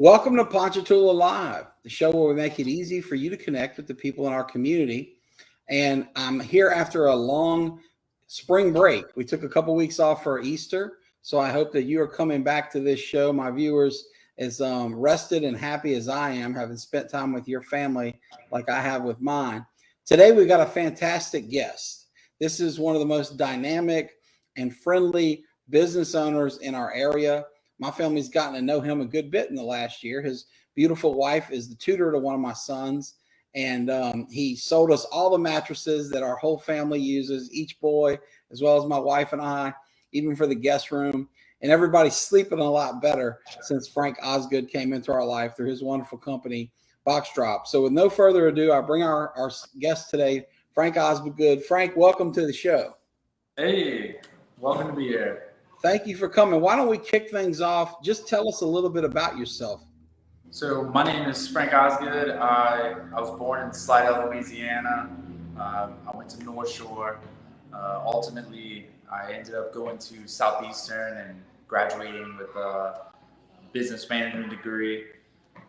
Welcome to Ponchatoula Live, the show where we make it easy for you to connect with the people in our community. And I'm here after a long spring break. We took a couple weeks off for Easter, so I hope that you are coming back to this show, my viewers, as rested and happy as I am, having spent time with your family like I have with mine. Today, we got a fantastic guest. This is one of the most dynamic and friendly business owners in our area. My family's gotten to know him a good bit in the last year. His beautiful wife is the tutor to one of my sons, and he sold us all the mattresses that our whole family uses, each boy, as well as my wife and I, even for the guest room. And everybody's sleeping a lot better since Frank Osgood came into our life through his wonderful company, Box Drop. So with no further ado, I bring our guest today, Frank Osgood. Frank, welcome to the show. Hey, welcome to be here. Thank you for coming. Why don't we kick things off? Just tell us a little bit about yourself. So my name is Frank Osgood. I was born in Slidell, Louisiana. I went to North Shore. Ultimately, I ended up going to Southeastern and graduating with a business management degree.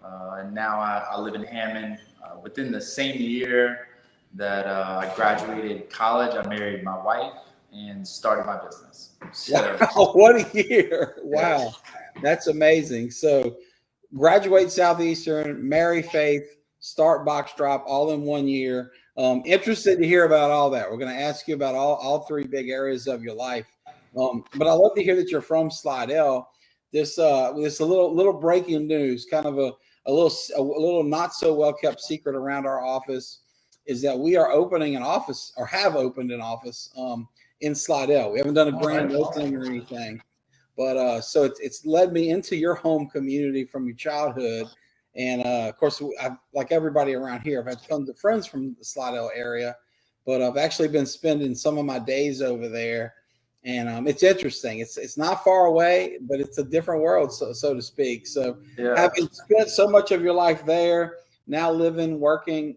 And now I live in Hammond. Within the same year that I graduated college, I married my wife and started my business. So, wow, what a year. Wow, that's amazing. So graduate Southeastern, marry Faith, start Box Drop all in 1 year. Interested to hear about all that. We're going to ask you about all three big areas of your life. But I love to hear that you're from Slidell. This a little breaking news, kind of a little not so well kept secret around our office is that we are opening an office, or have opened an office in Slidell. We haven't done a grand opening or anything, but so it's led me into your home community from your childhood. And of course, I've, like everybody around here, I've had tons of friends from the Slidell area, but I've actually been spending some of my days over there. And it's interesting. It's not far away, but it's a different world, so to speak. So having spent so much of your life there, now living, working,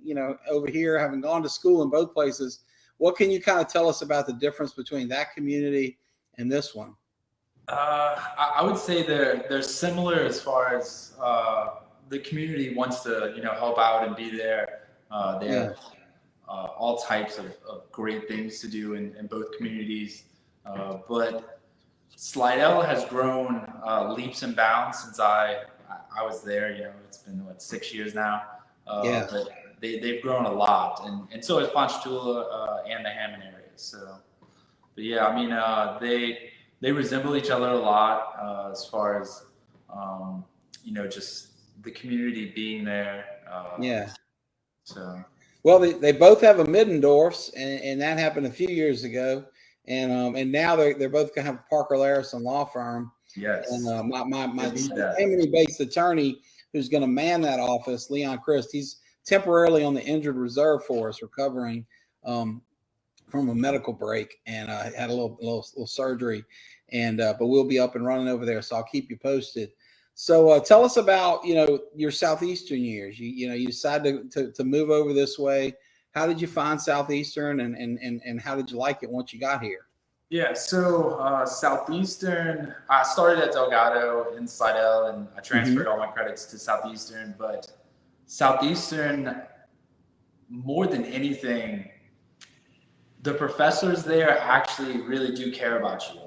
over here, having gone to school in both places, what can you kind of tell us about the difference between that community and this one? I would say they're similar as far as the community wants to help out and be there. They have all types of great things to do in both communities. But Slidell has grown leaps and bounds since I was there. It's been 6 years now. But they've grown a lot, and so has Ponchatoula and the Hammond area. So, but yeah, I mean, they resemble each other a lot as far as just the community being there. So, well, they both have a Middendorf's, and that happened a few years ago. And now they're both going to have Parker Layrisson law firm. Yes. And my Hammond-based attorney who's going to man that office, Leon Christ, he's temporarily on the injured reserve for us, recovering from a medical break, and had a little surgery. And but we'll be up and running over there, so I'll keep you posted. So tell us about your Southeastern years. You decided to move over this way. How did you find Southeastern, and how did you like it once you got here? Yeah, so Southeastern, I started at Delgado in Slidell, and I transferred all my credits to Southeastern. But Southeastern, more than anything, the professors there actually really do care about you.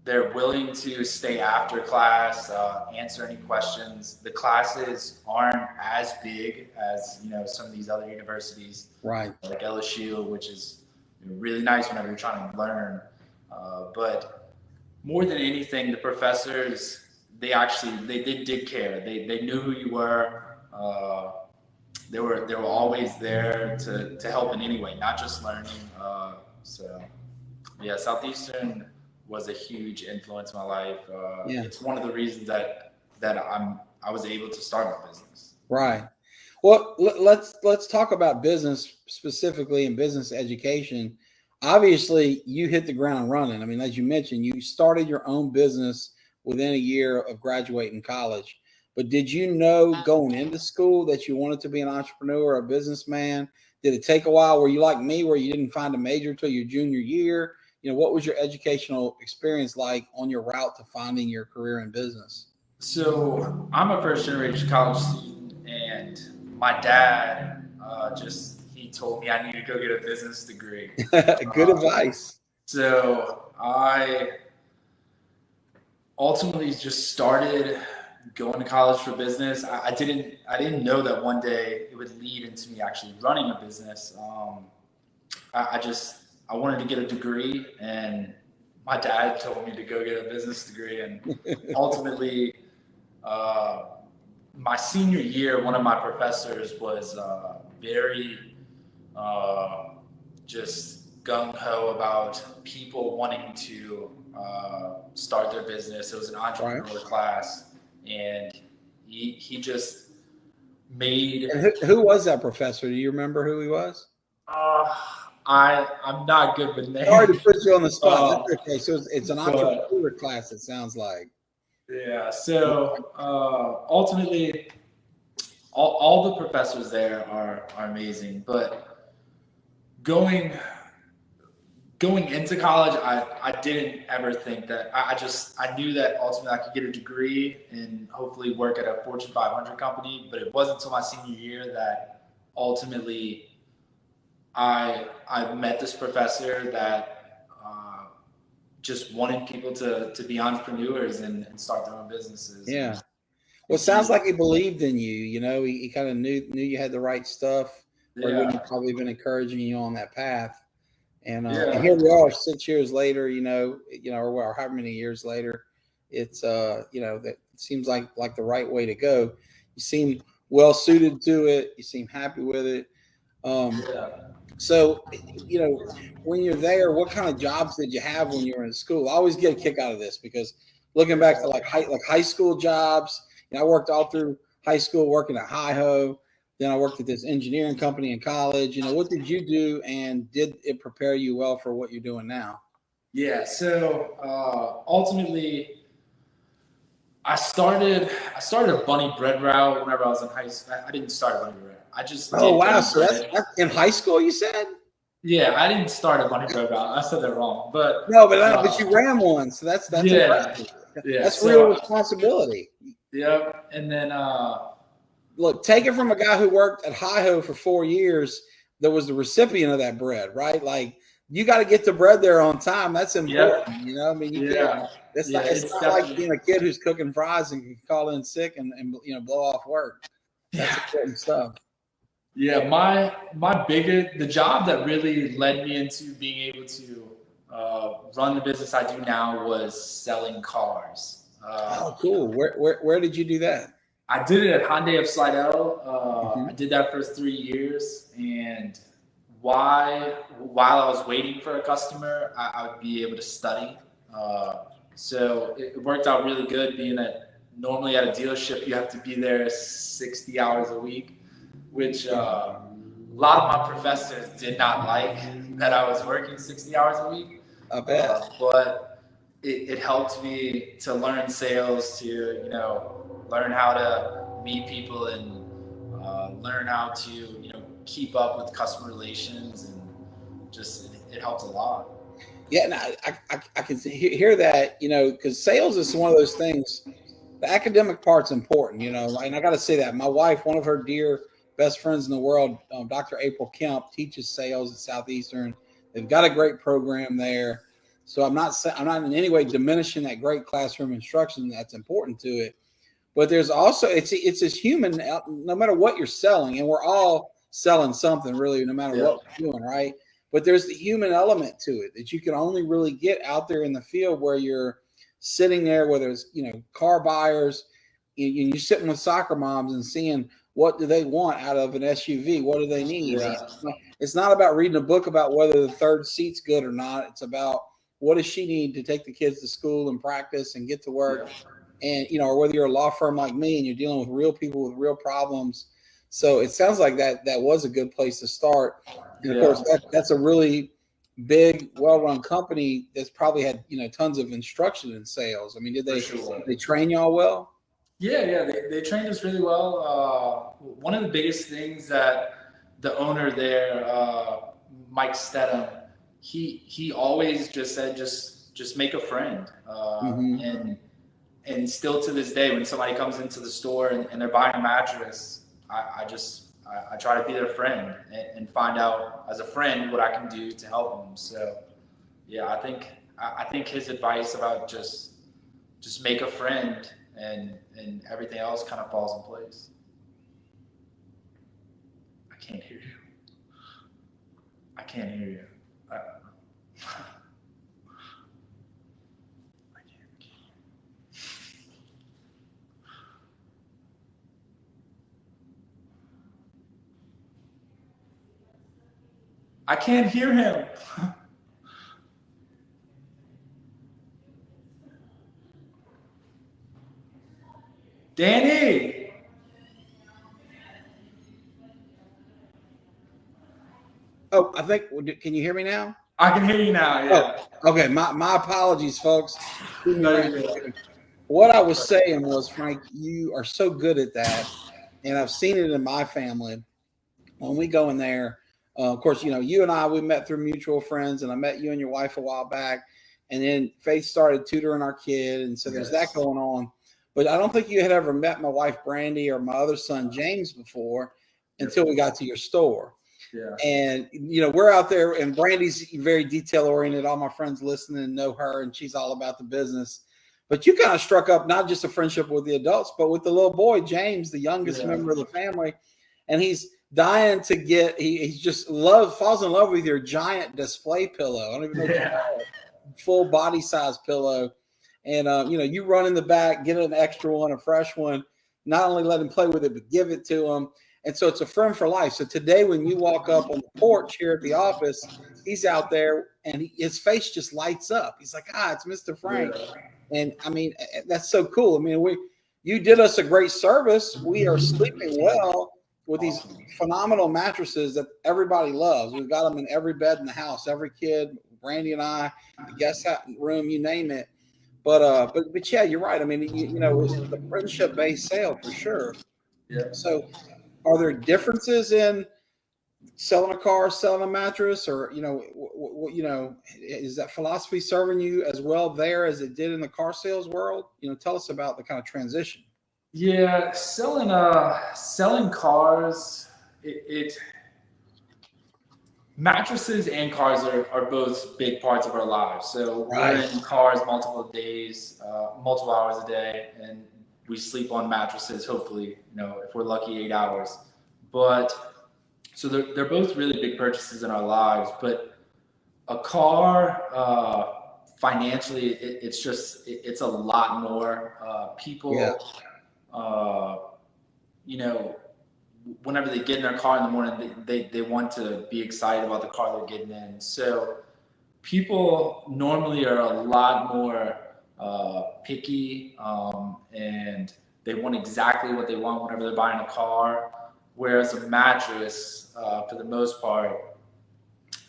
They're willing to stay after class, answer any questions. The classes aren't as big as some of these other universities, right? Like LSU, which is really nice whenever you're trying to learn. But more than anything, the professors, they did care. They knew who you were. They were always there to help in any way, not just learning. So yeah, Southeastern was a huge influence in my life. It's one of the reasons that I was able to start my business. Right. Well, let's talk about business specifically and business education. Obviously, you hit the ground running. I mean, as you mentioned, you started your own business within a year of graduating college. But did you know going into school that you wanted to be an entrepreneur, a businessman? Did it take a while? Were you like me, where you didn't find a major until your junior year? What was your educational experience like on your route to finding your career in business? So I'm a first generation college student, and my dad he told me I need to go get a business degree. Good advice. So I ultimately just started going to college for business. I didn't know that one day it would lead into me actually running a business. I wanted to get a degree, and my dad told me to go get a business degree, and ultimately. My senior year, one of my professors was very just gung ho about people wanting to start their business. It was an entrepreneur class, and he just made. And who was that professor? Do you remember who he was? I'm not good with names. Sorry to put you on the spot. That's okay. So it's an entrepreneur class. It sounds like. Yeah. So ultimately, all the professors there are amazing, but going into college, I didn't ever think that. I knew that ultimately I could get a degree and hopefully work at a Fortune 500 company, but it wasn't until my senior year that ultimately I met this professor that just wanted people to be entrepreneurs and start their own businesses. Yeah. Well, it sounds like he believed in you. You know, he kind of knew you had the right stuff, or he wouldn't have probably been encouraging you on that path. And here we are 6 years later, or however many years later, it's that seems like the right way to go. You seem well suited to it. You seem happy with it. So, when you're there, what kind of jobs did you have when you were in school? I always get a kick out of this because looking back to like high school jobs, I worked all through high school working at Hi-Ho. Then I worked at this engineering company in college. What did you do, and did it prepare you well for what you're doing now? Yeah. So ultimately, I started a bunny bread route whenever I was in high school. I didn't start a bunny bread. I just Oh wow! So that's in high school, you said? Yeah, I didn't start a bunny bread route. I said that wrong, but but you ran one, so that's impressive. That's real responsibility. Yep, and then look, take it from a guy who worked at Hi-Ho for 4 years that was the recipient of that bread, right? Like you got to get the bread there on time. That's important. I mean, you can't. It's not like being a kid who's cooking fries and can call in sick and blow off work. That's important stuff. Yeah, the job that really led me into being able to run the business I do now was selling cars. Oh, cool. Where did you do that? I did it at Hyundai of Slidell. I did that for 3 years, and while I was waiting for a customer, I would be able to study. So it worked out really good. Being normally at a dealership, you have to be there 60 hours a week, which a lot of my professors did not like that I was working 60 hours a week. I bet. But it helped me to learn sales, to learn how to meet people, and learn how to keep up with customer relations, and just it helps a lot. Yeah, and I can hear that, because sales is one of those things. The academic part's important, and I got to say that my wife, one of her dear best friends in the world, Dr. April Kemp, teaches sales at Southeastern. They've got a great program there. So I'm not in any way diminishing that great classroom instruction that's important to it. But there's also it's this human, no matter what you're selling, and we're all selling something really, no matter what we're doing, right? But there's the human element to it that you can only really get out there in the field where you're sitting there, whether it's car buyers, you're sitting with soccer moms and seeing what do they want out of an SUV, what do they need. It's not about reading a book about whether the third seat's good or not. It's about what does she need to take the kids to school and practice and get to work. And or whether you're a law firm like me and you're dealing with real people with real problems. So it sounds like that was a good place to start. And of course that's a really big, well-run company that's probably had tons of instruction in sales. I mean, did they train y'all well? Yeah, they trained us really well. One of the biggest things that the owner there, Mike Stedham, he always just said, just make a friend, and and still to this day, when somebody comes into the store and they're buying a mattress, I try to be their friend and find out as a friend what I can do to help them. So yeah, I think his advice about just make a friend and everything else kind of falls in place. I can't hear you. I can't hear you. I can't hear him. Danny. Oh, I think. Can you hear me now? I can hear you now. Yeah. Oh, okay. My apologies, folks. What I was saying was, Frank, you are so good at that, and I've seen it in my family. When we go in there, of course, you and I, we met through mutual friends, and I met you and your wife a while back, and then Faith started tutoring our kid, and so there's that going on. But I don't think you had ever met my wife Brandy or my other son James before until we got to your store. Yeah. And we're out there, and Brandy's very detail oriented. All my friends listening know her, and she's all about the business. But you kind of struck up not just a friendship with the adults, but with the little boy James, the youngest member of the family, and he's dying to get. He just falls in love with your giant display pillow. I don't even know what you call it. Full body size pillow, and you run in the back, get an extra one, a fresh one. Not only let him play with it, but give it to him. And so it's a friend for life. So today, when you walk up on the porch here at the office, he's out there, and his face just lights up. He's like, it's Mr. Frank. Yeah. And I mean, that's so cool. I mean, you did us a great service. We are sleeping well with these phenomenal mattresses that everybody loves. We've got them in every bed in the house, every kid, Brandy and I, the guest room, you name it. But yeah, you're right. I mean, it's the friendship-based sale for sure. Yeah. So, are there differences in selling a car, selling a mattress, or is that philosophy serving you as well there as it did in the car sales world? Tell us about the kind of transition. Yeah, selling cars, mattresses and cars are both big parts of our lives. So we're in cars multiple days, multiple hours a day, and we sleep on mattresses, hopefully, if we're lucky, 8 hours. But so they're both really big purchases in our lives. But a car, financially, it's a lot more. People, whenever they get in their car in the morning, they want to be excited about the car they're getting in. So people normally are a lot more picky, and they want exactly what they want whenever they're buying a car. Whereas a mattress, for the most part,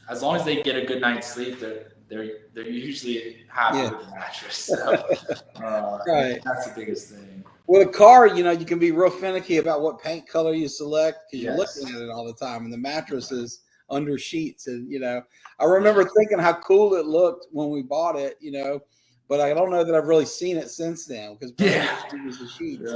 as long as they get a good night's sleep, they're usually happy with the mattress. So that's the biggest thing. With a car, you can be real finicky about what paint color you select because you're looking at it all the time, and the mattress is under sheets. And I remember thinking how cool it looked when we bought it, but I don't know that I've really seen it since then because it was the sheets.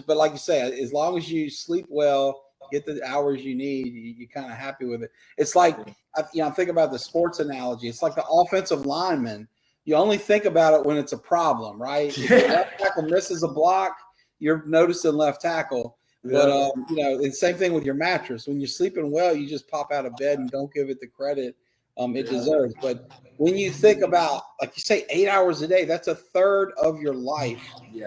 But like you say, as long as you sleep well, get the hours you need, you're kind of happy with it. It's like, I think about the sports analogy. It's like the offensive lineman. You only think about it when it's a problem, right? If the left tackle misses a block, you're noticing left tackle. But, the same thing with your mattress. When you're sleeping well, you just pop out of bed and don't give it the credit it deserves. But when you think about, like you say, 8 hours a day, that's a third of your life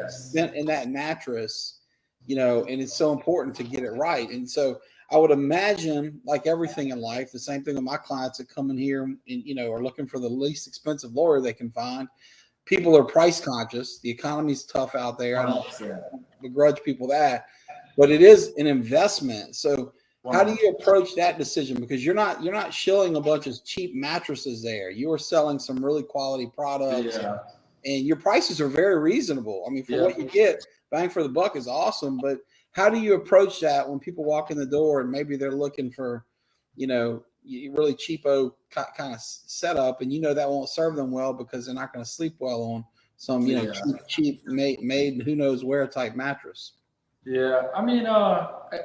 spent in that mattress, and it's so important to get it right. And so I would imagine, like everything in life, the same thing with my clients that come in here and, are looking for the least expensive lawyer they can find. People are price conscious. The economy's tough out there. I don't begrudge people that, but it is an investment. So how do you approach that decision? Because you're not shilling a bunch of cheap mattresses there. You are selling some really quality products, and your prices are very reasonable. I mean, for what you get, bang for the buck is awesome. But how do you approach that when people walk in the door and maybe they're looking for, really cheapo kind of setup, and that won't serve them well because they're not going to sleep well some cheap made who knows where type mattress. Yeah, I mean,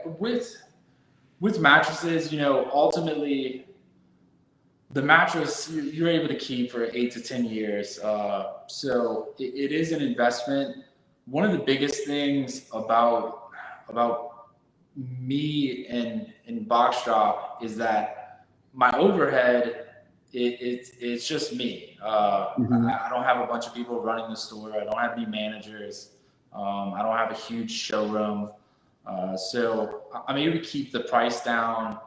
with mattresses, ultimately the mattress you're able to keep for 8 to 10 years. So it is an investment. One of the biggest things about me and Box Drop is that my overhead, it's just me. I don't have a bunch of people running the store. I don't have any managers. I don't have a huge showroom. So I'm able to keep the price down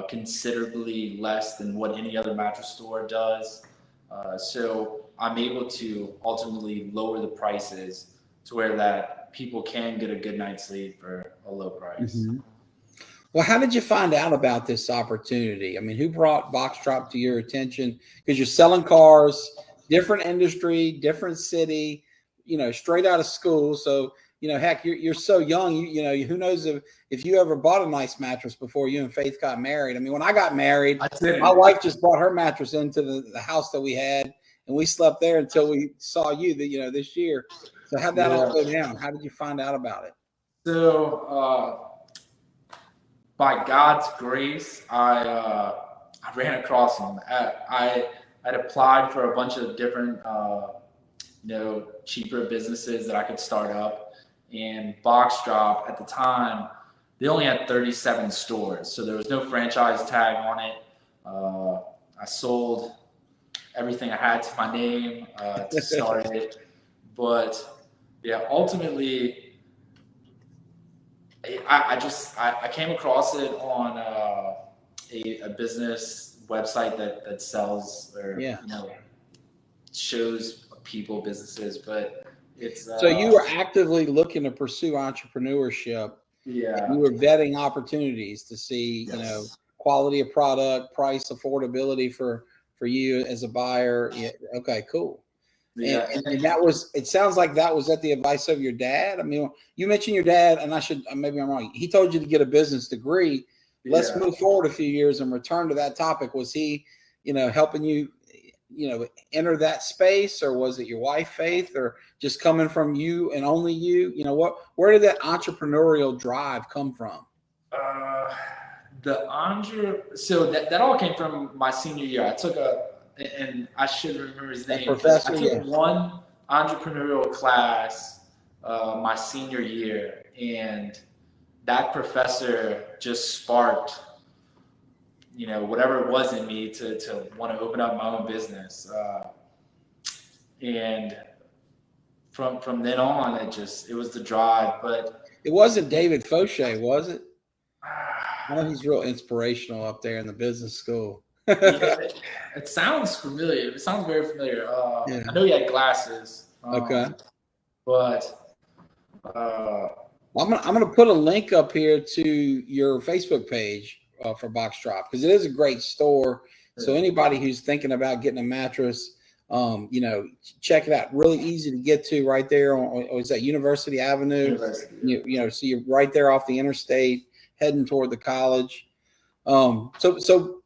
considerably less than what any other mattress store does. So I'm able to ultimately lower the prices to where that people can get a good night's sleep for a low price. Well, how did you find out about this opportunity? I mean, who brought Box Drop to your attention? Because you're selling cars, different industry, different city, straight out of school. So, heck, you're so young, who knows if you ever bought a nice mattress before you and Faith got married. I mean, when I got married, my wife just brought her mattress into the house that we had, and we slept there until we saw you this year. So how'd that all go down? How did you find out about it? So, by God's grace, I ran across him. I had applied for a bunch of different, cheaper businesses that I could start up. And Box Drop at the time, they only had 37 stores, so there was no franchise tag on it. I sold everything I had to my name to start it, but yeah, ultimately. I came across it on a business website that sells or shows people businesses, but it's so you were actively looking to pursue entrepreneurship. Yeah, You were vetting opportunities to see quality of product, price, affordability for you as a buyer. Yeah. Okay, cool. Yeah. And that was, it sounds like that was at the advice of your dad. I mean, you mentioned your dad, and maybe I'm wrong. He told you to get a business degree. Let's move forward a few years and return to that topic. Was he, helping you, enter that space, or was it your wife, Faith, or just coming from you and only you? Where did that entrepreneurial drive come from? So that all came from my senior year. I took and I should remember his name. Professor, I took one entrepreneurial class my senior year, and that professor just sparked, whatever it was in me to want to open up my own business. And from then on, it was the drive. But it wasn't David Fauché, was it? I know he's real inspirational up there in the business school. It sounds familiar. It sounds very familiar. I know he had glasses. Okay. But I'm gonna put a link up here to your Facebook page for Box Drop, because it is a great store. So anybody who's thinking about getting a mattress, check it out. Really easy to get to right there on is that University Avenue. So you're right there off the interstate, heading toward the college. So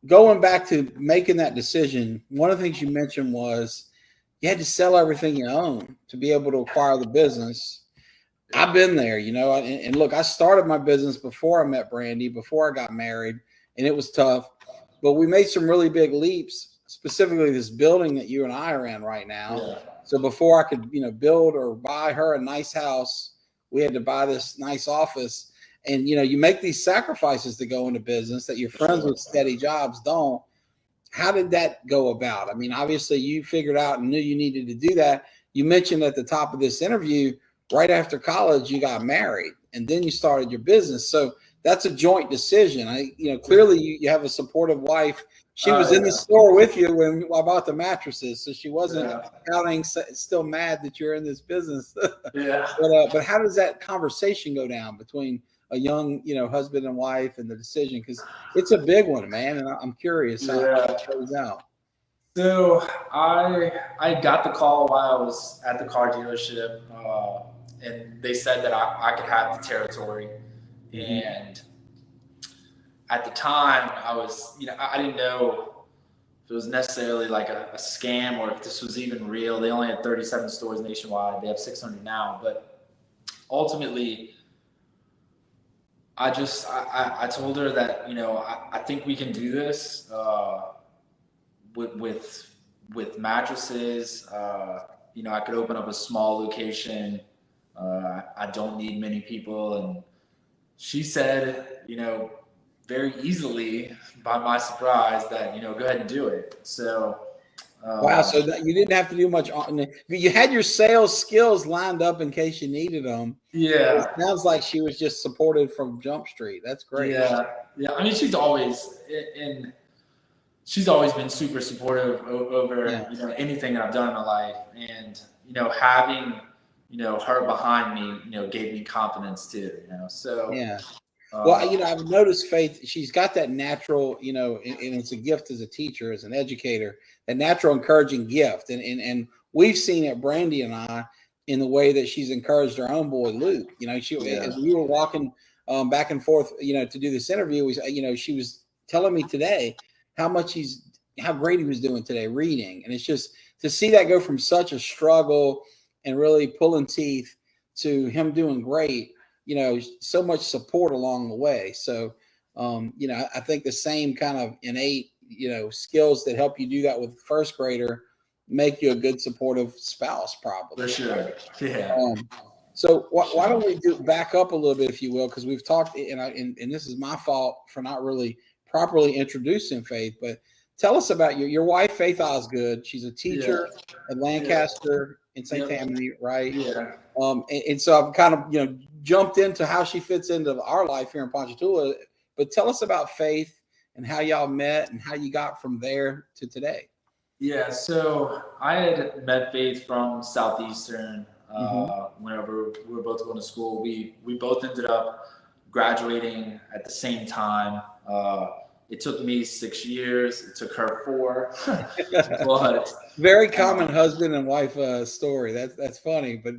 going back to making that decision, one of the things you mentioned was you had to sell everything you own to be able to acquire the business. I've been there, and look, I started my business before I met Brandy, before I got married, and it was tough, but we made some really big leaps, specifically this building that you and I are in right now. Yeah. So before I could, build or buy her a nice house, we had to buy this nice office. And, you make these sacrifices to go into business that your friends with steady jobs don't. How did that go about? I mean, obviously you figured out and knew you needed to do that. You mentioned at the top of this interview, right after college, you got married and then you started your business. So that's a joint decision. Clearly you have a supportive wife. She was in the store with you when I bought the mattresses. So she wasn't counting, still mad that you're in this business. Yeah. But how does that conversation go down between a young, husband and wife and the decision? Because it's a big one, man. And I'm curious how it goes out. So I got the call while I was at the car dealership, and they said that I could have the territory. And at the time, I was, I didn't know it was necessarily like a scam or if this was even real. They only had 37 stores nationwide. They have 600 now. But ultimately, I told her that, I think we can do this with mattresses. I could open up a small location. I don't need many people. And she said, very easily, by my surprise, that, go ahead and do it. So, wow. So you didn't have to do much. You had your sales skills lined up in case you needed them. Yeah. It sounds like she was just supported from Jump Street. That's great. Yeah. Yeah. I mean, she's always been super supportive over, anything that I've done in my life. And, having, her behind me, gave me confidence too, so. Yeah. Well, I've noticed Faith, she's got that natural, and it's a gift as a teacher, as an educator, a natural encouraging gift. And we've seen it, Brandy and I, in the way that she's encouraged her own boy, Luke. As we were walking back and forth, to do this interview, she was telling me today how great he was doing today reading. And it's just to see that go from such a struggle and really pulling teeth to him doing great. So much support along the way. So, I think the same kind of innate, skills that help you do that with first grader make you a good supportive spouse, probably. For sure. Yeah. So why don't we back up a little bit, if you will, because we've talked, and this is my fault for not really properly introducing Faith, but tell us about your wife, Faith Osgood. She's a teacher at Lancaster in St. Tammany, right? Yeah. And so I've kind of, jumped into how she fits into our life here in Ponchatoula, but tell us about Faith and how y'all met and how you got from there to today. Yeah. So I had met Faith from Southeastern, whenever we were both going to school. We both ended up graduating at the same time. It took me 6 years. It took her 4. But very common husband and wife story. That's funny, but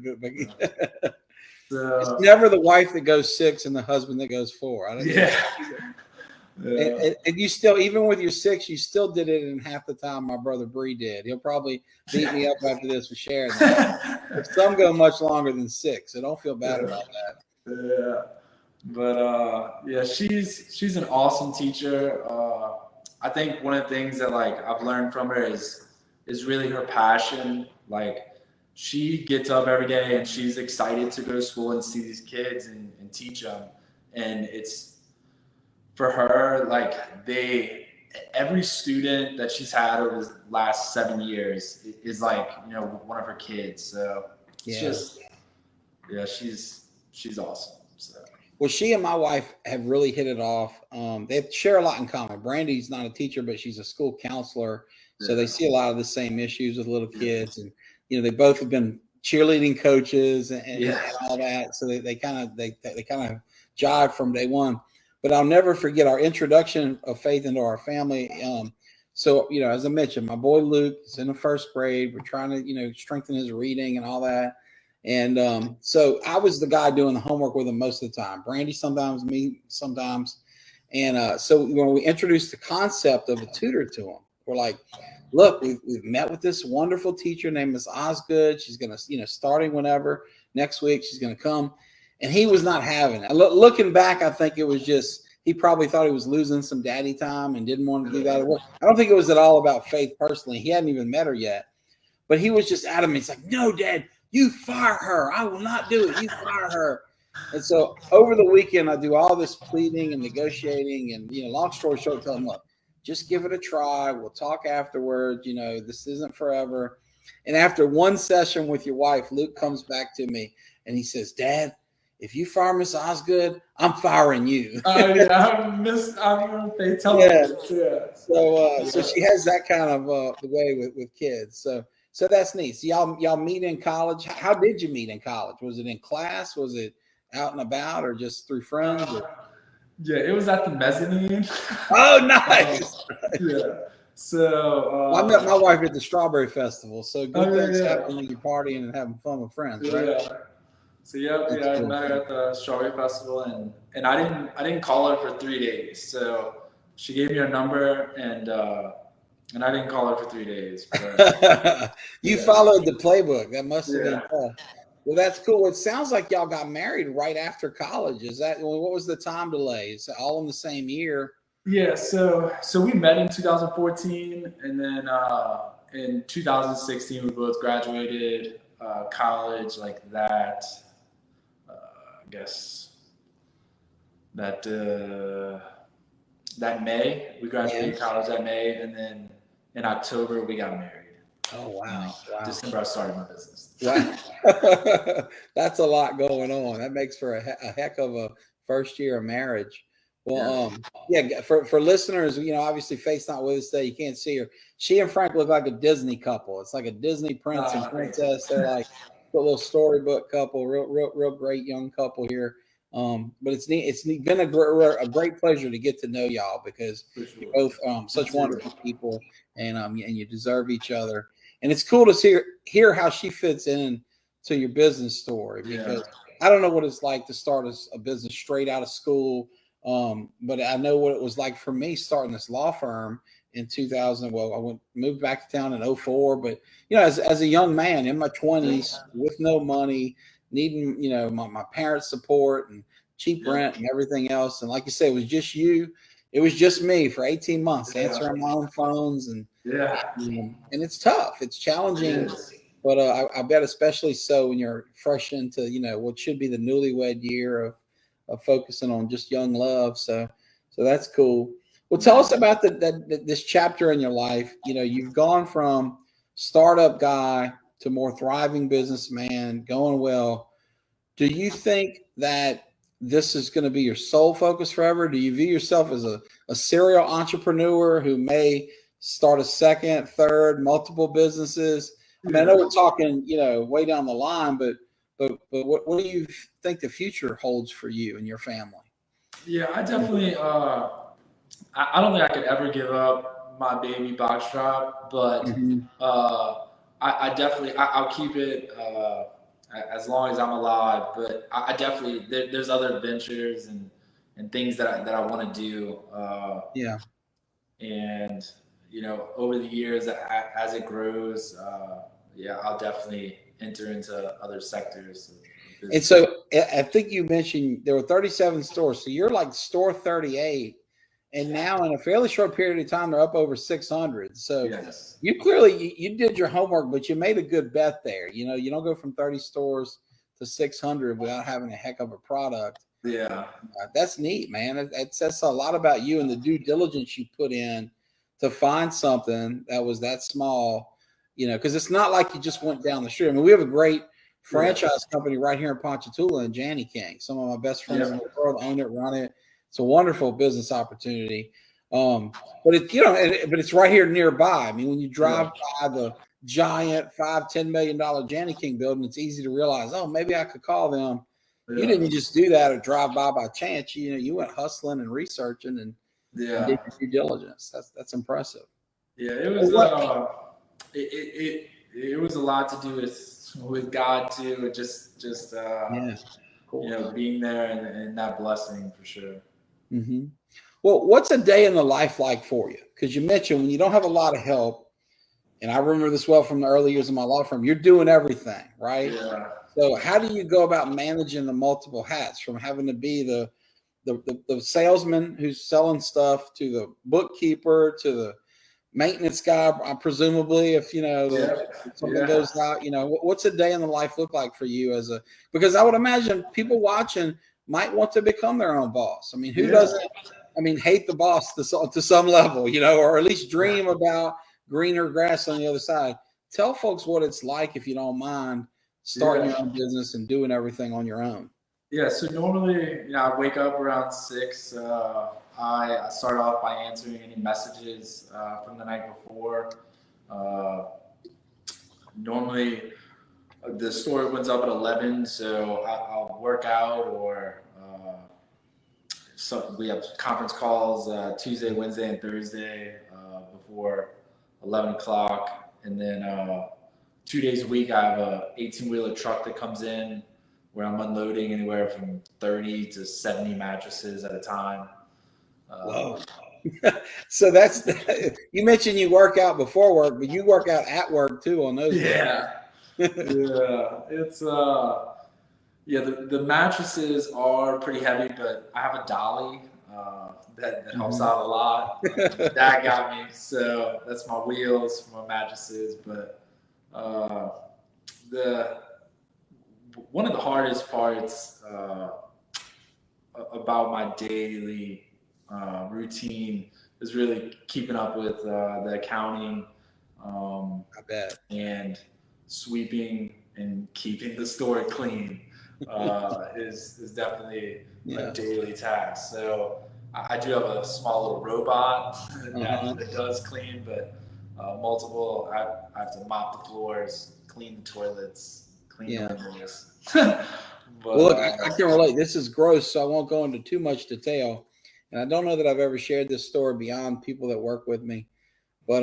it's never the wife that goes 6 and the husband that goes 4. And you still, even with your 6, you still did it in half the time my brother Bree did. He'll probably beat me up after this for sharing that. But some go much longer than 6, so don't feel bad about that. Yeah. But she's an awesome teacher. I think one of the things that I've learned from her is really her passion. She gets up every day and she's excited to go to school and see these kids and teach them. And it's for her, every student that she's had over the last 7 years is one of her kids. So it's she's awesome. So. Well, she and my wife have really hit it off. They share a lot in common. Brandy's not a teacher, but she's a school counselor. So they see a lot of the same issues with little kids. And, they both have been cheerleading coaches and all that. So they kind of jive from day one. But I'll never forget our introduction of Faith into our family. So, as I mentioned, my boy Luke is in the first grade. We're trying to, strengthen his reading and all that. And so I was the guy doing the homework with him most of the time. Brandy sometimes, me sometimes. And so when we introduced the concept of a tutor to him, we're like, look, we've met with this wonderful teacher named Miss Osgood. She's going to, starting whenever next week, she's going to come. And he was not having it. Looking back, I think it was just, he probably thought he was losing some daddy time and didn't want to do that at work. I don't think it was at all about Faith personally. He hadn't even met her yet. But he was just adamant. He's like, no, Dad, you fire her. I will not do it. You fire her. And so over the weekend, I do all this pleading and negotiating. And, long story short, tell him, look, just give it a try. We'll talk afterwards. This isn't forever. And after one session with your wife, Luke comes back to me and he says, Dad, if you fire Miss Osgood, I'm firing you. Oh, yeah. They tell me. Yeah. So she has that kind of the way with kids. So that's neat. So y'all meet in college. How did you meet in college? Was it in class? Was it out and about or just through friends? Yeah, it was at the mezzanine. Oh, nice. Yeah. So I met my wife at the Strawberry Festival. So good things happen when you're partying and having fun with friends, right? Yeah. So I met her at the Strawberry Festival, and I didn't call her for 3 days. So she gave me her number, and And I didn't call her for 3 days. But, You followed the playbook. That must have been yeah. tough. Well, that's cool. It sounds like y'all got married right after college. Is that what was the time delay? Is it all in the same year? Yeah, so we met in 2014, and then in 2016 we both graduated college like that. I guess that that May we graduated college that May, and then in October we got married. Oh wow! Wow. December I started my business. Wow. That's a lot going on. That makes for a heck of a first year of marriage. Well, yeah, for listeners, obviously Faith's not with us today. You can't see her. She and Frank look like a Disney couple. It's like a Disney prince and princess. They're like a little storybook couple, real great young couple here. But it's neat. It's been a great pleasure to get to know y'all because you're both such wonderful people, and you deserve each other. And it's cool to hear how she fits in to your business story because I don't know what it's like to start a business straight out of school. But I know what it was like for me starting this law firm in 2000. Well, I moved back to town in 2004, but as a young man in my 20s with no money, needing, my parents' support and cheap rent and everything else. And like you said, it was just you. It was just me for 18 months answering my own phones and it's tough. It's challenging, but I bet especially so when you're fresh into, what should be the newlywed year of focusing on just young love. So that's cool. Well, tell us about this chapter in your life. You've gone from startup guy to more thriving businessman, going well. Do you think that this is going to be your sole focus forever? Do you view yourself as a serial entrepreneur who may start a second, third, multiple businesses? I mean, I know we're talking, way down the line, but what do you think the future holds for you and your family? Yeah, I definitely. I don't think I could ever give up my baby box drop, but I definitely I'll keep it as long as I'm alive. But I definitely there's other ventures and things that I want to do. And over the years as it grows, I'll definitely enter into other sectors. And so I think you mentioned there were 37 stores. So you're like store 38. And now in a fairly short period of time, they're up over 600. So you clearly, you did your homework, but you made a good bet there. You don't go from 30 stores to 600 without having a heck of a product. Yeah. That's neat, man. It says a lot about you and the due diligence you put in to find something that was that small, because it's not like you just went down the street. I mean, we have a great franchise company right here in Ponchatoula and Janny King. Some of my best friends in the world own it, run it. It's a wonderful business opportunity. But it's right here nearby. I mean, when you drive by the giant $5-10 million Janny King building, it's easy to realize, oh, maybe I could call them. You didn't just do that or drive by chance. You went hustling and researching and did your due diligence. That's impressive. Yeah, it was it was a lot to do with God too. Just cool. Being there and that blessing for sure. Mm-hmm. Well, what's a day in the life like for you? Because you mentioned when you don't have a lot of help, and I remember this well from the early years of my law firm, you're doing everything, right? Yeah. So how do you go about managing the multiple hats from having to be the salesman who's selling stuff to the bookkeeper to the maintenance guy, presumably, if something goes out, what's a day in the life look like for you because I would imagine people watching might want to become their own boss. I mean, who doesn't, hate the boss to some level, or at least dream about greener grass on the other side. Tell folks what it's like, if you don't mind, starting your own business and doing everything on your own. Yeah. So normally, I wake up around 6. I start off by answering any messages from the night before. Normally, the store opens up at 11, so I'll work out or so we have conference calls Tuesday, Wednesday, and Thursday before 11 o'clock. And then 2 days a week, I have a 18-wheeler truck that comes in where I'm unloading anywhere from 30 to 70 mattresses at a time. Whoa. So that's you mentioned you work out before work, but you work out at work too on those days. Yeah. Yeah. It's yeah, the mattresses are pretty heavy, but I have a dolly that helps out a lot. That got me. So that's my wheels for my mattresses. But uh, the one of the hardest parts about my daily routine is really keeping up with the accounting, I bet. and sweeping and keeping the store clean is definitely a daily task. So I do have a small little robot that does clean, but multiple. I have to mop the floors, clean the toilets, clean the windows. But Well, look, I can relate. This is gross, so I won't go into too much detail. And I don't know that I've ever shared this story beyond people that work with me. But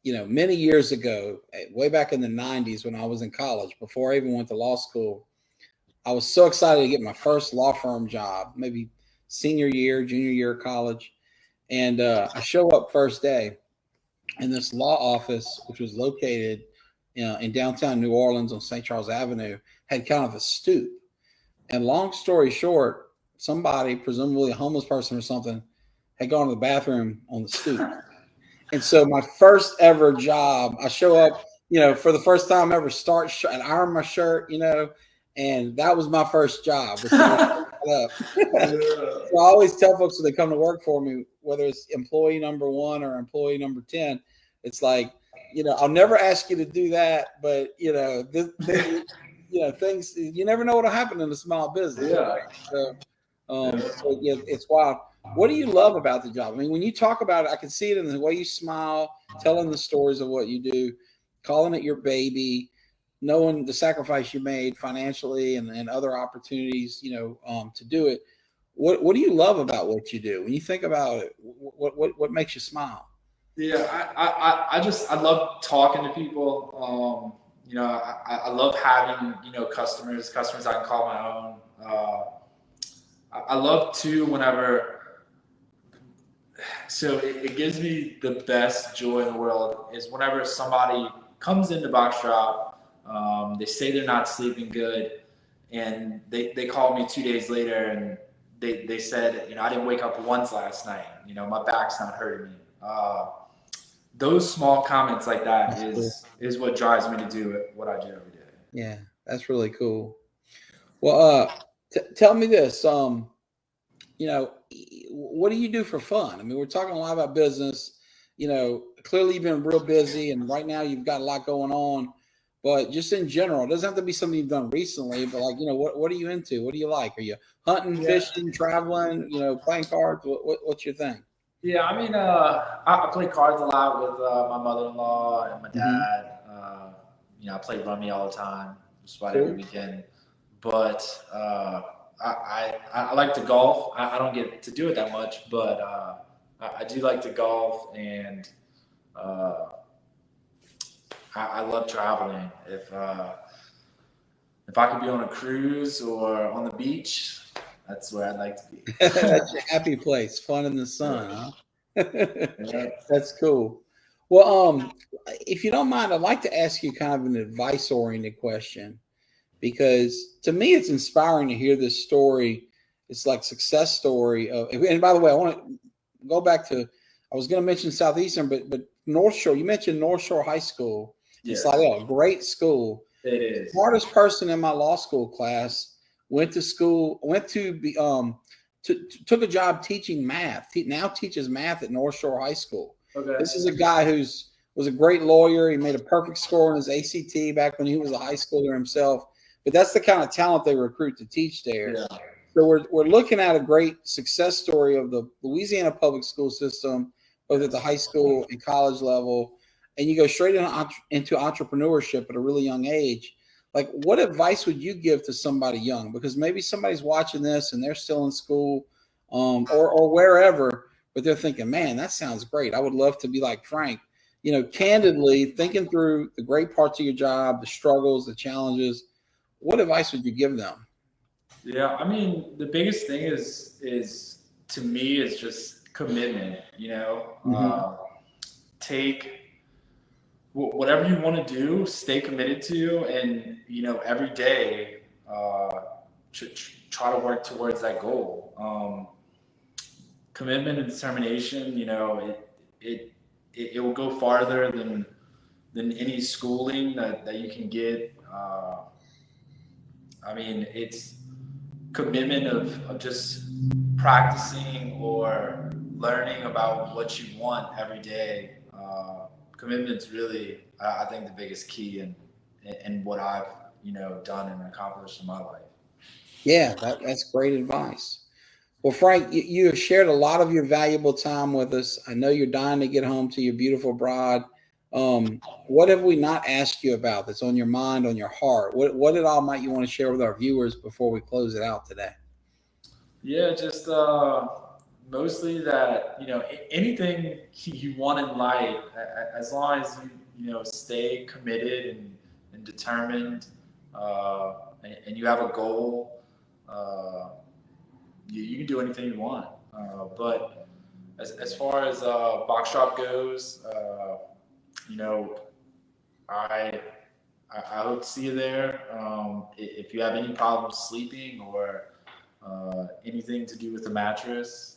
many years ago, way back in the '90s when I was in college, before I even went to law school, I was so excited to get my first law firm job, maybe senior year, junior year of college. And I show up first day, and this law office, which was located in downtown New Orleans on St. Charles Avenue, had kind of a stoop. And long story short, somebody, presumably a homeless person or something, had gone to the bathroom on the stoop. And so my first ever job, I show up, for the first time ever, and iron my shirt, and that was my first job. So I always tell folks when they come to work for me, whether it's employee number 1 or employee number 10, it's like, I'll never ask you to do that, but things, you never know what'll happen in a small business. yeah. Right? So it's wild. What do you love about the job? I mean, when you talk about it, I can see it in the way you smile, telling the stories of what you do, calling it your baby, knowing the sacrifice you made financially and other opportunities, to do it. What do you love about what you do? When you think about it, what makes you smile? Yeah, I love talking to people. I love having customers I can call my own. I love too whenever. So it gives me the best joy in the world is whenever somebody comes into Box Drop, they say they're not sleeping good, and they call me 2 days later and they said, I didn't wake up once last night. My back's not hurting me. Those small comments like that is what drives me to do what I do every day. Yeah, that's really cool. Well, tell me this. What do you do for fun? I mean, we're talking a lot about business. Clearly you've been real busy, and right now you've got a lot going on. But just in general, it doesn't have to be something you've done recently. But what are you into? What do you like? Are you hunting, fishing, traveling? Playing cards? What's your thing? Yeah, I mean, I play cards a lot with my mother-in-law and my dad. I play rummy all the time, just about every weekend. But I like to golf. I don't get to do it that much, but I do like to golf, and I love traveling. If I could be on a cruise or on the beach, that's where I'd like to be. That's your happy place, fun in the sun, huh? That's cool. Well, if you don't mind, I'd like to ask you kind of an advice-oriented question, because to me, it's inspiring to hear this story. It's like success story. And by the way, I want to go back to, I was going to mention Southeastern, but North Shore, you mentioned North Shore High School. It's like a great school. It is. Smartest person in my law school class went to school, took a job teaching math. He now teaches math at North Shore High School. Okay. This is a guy was a great lawyer. He made a perfect score on his ACT back when he was a high schooler himself. But that's the kind of talent they recruit to teach there. Yeah. So we're looking at a great success story of the Louisiana public school system, both at the high school and college level. And you go straight into entrepreneurship at a really young age. Like, what advice would you give to somebody young? Because maybe somebody's watching this and they're still in school or wherever, but they're thinking, man, that sounds great. I would love to be like Frank. Candidly thinking through the great parts of your job, the struggles, the challenges. What advice would you give them? Yeah, I mean, the biggest thing is to me is just commitment. Take whatever you want to do, stay committed to, and every day try to work towards that goal. Commitment and determination, it will go farther than any schooling that you can get. It's commitment of just practicing or learning about what you want every day. Commitment's really, I think, the biggest key in what I've done and accomplished in my life. Yeah, that's great advice. Well, Frank, you have shared a lot of your valuable time with us. I know you're dying to get home to your beautiful bride. What have we not asked you about that's on your mind, on your heart? What at all might you want to share with our viewers before we close it out today? Yeah, just mostly that anything you want in life, as long as you stay committed and determined, and you have a goal, you can do anything you want. But as far as box shop goes, I hope to see you there. If you have any problems sleeping or anything to do with the mattress,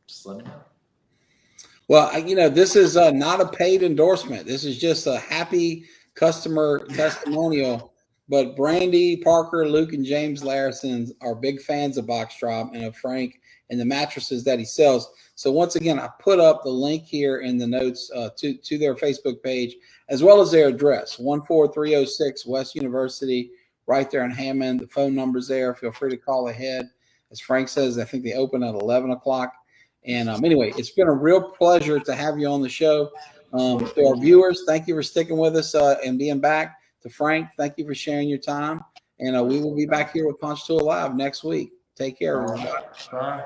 just let me know. Well, this is not a paid endorsement. This is just a happy customer testimonial. But Brandy, Parker, Luke, and James Layrisson are big fans of Box Drop and of Frank and the mattresses that he sells. So once again, I put up the link here in the notes to their Facebook page, as well as their address, 14306 West University, right there in Hammond. The phone number's there. Feel free to call ahead. As Frank says, I think they open at 11 o'clock. And anyway, it's been a real pleasure to have you on the show. To our viewers, thank you for sticking with us and being back. To Frank, thank you for sharing your time. And we will be back here with Ponchatoula Live next week. Take care, everybody. Bye.